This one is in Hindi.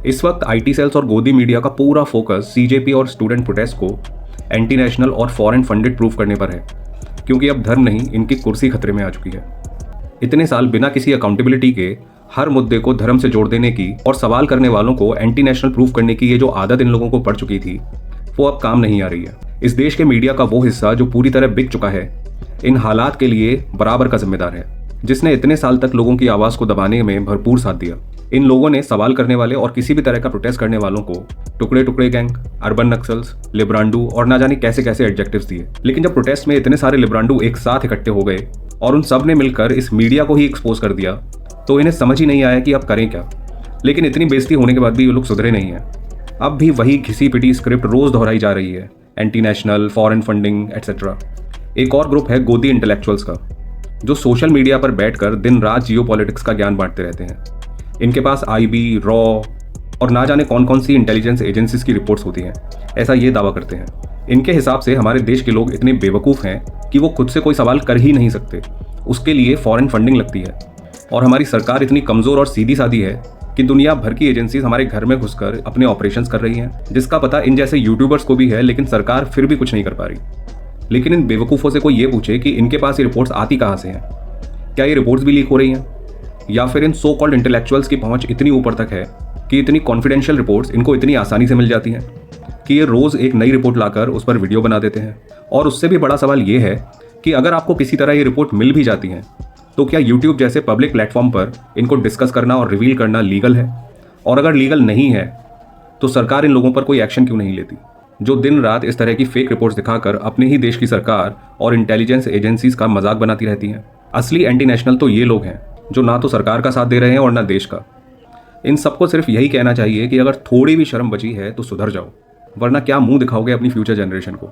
इस वक्त आईटी सेल्स और गोदी मीडिया का पूरा फोकस सीजेपी और स्टूडेंट प्रोटेस्ट को एंटी नेशनल और फॉरेन फंडेड प्रूफ करने पर है, क्योंकि अब धर्म नहीं, इनकी कुर्सी खतरे में आ चुकी है। इतने साल बिना किसी अकाउंटेबिलिटी के हर मुद्दे को धर्म से जोड़ देने की और सवाल करने वालों को एंटी नेशनल प्रूफ करने की ये जो आदत इन लोगों को पड़ चुकी थी, वो अब काम नहीं आ रही है। इस देश के मीडिया का वो हिस्सा जो पूरी तरह बिक चुका है, इन हालात के लिए बराबर का जिम्मेदार है, जिसने इतने साल तक लोगों की आवाज़ को दबाने में भरपूर साथ दिया। इन लोगों ने सवाल करने वाले और किसी भी तरह का प्रोटेस्ट करने वालों को टुकड़े टुकड़े गैंग, अर्बन नक्सल्स, लिब्रांडू और ना जाने कैसे कैसे एडजेक्टिव्स दिए। लेकिन जब प्रोटेस्ट में इतने सारे लिब्रांडू एक साथ इकट्ठे हो गए और उन सब ने मिलकर इस मीडिया को ही एक्सपोज कर दिया, तो इन्हें समझ ही नहीं आया कि अब करें क्या। लेकिन इतनी बेइज्जती होने के बाद भी ये लोग सुधरे नहीं हैं। अब भी वही घिसी पिटी स्क्रिप्ट रोज दोहराई जा रही है, anti national, foreign funding etcetera. एक और ग्रुप है गोदी इंटेलेक्चुअल्स का, जो सोशल मीडिया पर बैठकर दिन रात जियोपॉलिटिक्स का ज्ञान बांटते रहते हैं। इनके पास आईबी, रॉ और ना जाने कौन कौन सी इंटेलिजेंस एजेंसीज की रिपोर्ट्स होती हैं, ऐसा ये दावा करते हैं। इनके हिसाब से हमारे देश के लोग इतने बेवकूफ़ हैं कि वो खुद से कोई सवाल कर ही नहीं सकते, उसके लिए फॉरेन फंडिंग लगती है। और हमारी सरकार इतनी कमज़ोर और सीधी सादी है कि दुनिया भर की एजेंसीज हमारे घर में घुसकर अपने ऑपरेशंस कर रही हैं, जिसका पता इन जैसे यूट्यूबर्स को भी है, लेकिन सरकार फिर भी कुछ नहीं कर पा रही। लेकिन इन बेवकूफ़ों से कोई ये पूछे कि इनके पास ये रिपोर्ट्स आती कहाँ से हैं, क्या ये रिपोर्ट्स भी लीक हो रही हैं, या फिर इन सो कॉल्ड इंटेलेक्चुअल्स की पहुंच इतनी ऊपर तक है कि इतनी कॉन्फिडेंशियल रिपोर्ट्स इनको इतनी आसानी से मिल जाती हैं कि ये रोज़ एक नई रिपोर्ट लाकर उस पर वीडियो बना देते हैं। और उससे भी बड़ा सवाल ये है कि अगर आपको किसी तरह ये रिपोर्ट मिल भी जाती हैं, तो क्या यूट्यूब जैसे पब्लिक प्लेटफॉर्म पर इनको डिस्कस करना और रिवील करना लीगल है? और अगर लीगल नहीं है तो सरकार इन लोगों पर कोई एक्शन क्यों नहीं लेती, जो दिन रात इस तरह की फेक रिपोर्ट्स दिखाकर अपने ही देश की सरकार और इंटेलिजेंस एजेंसीज का मजाक बनाती रहती हैं? असली एंटी नेशनल तो ये लोग हैं जो ना तो सरकार का साथ दे रहे हैं और ना देश का। इन सबको सिर्फ यही कहना चाहिए कि अगर थोड़ी भी शर्म बची है तो सुधर जाओ, वरना क्या मुंह दिखाओगे अपनी फ्यूचर जनरेशन को।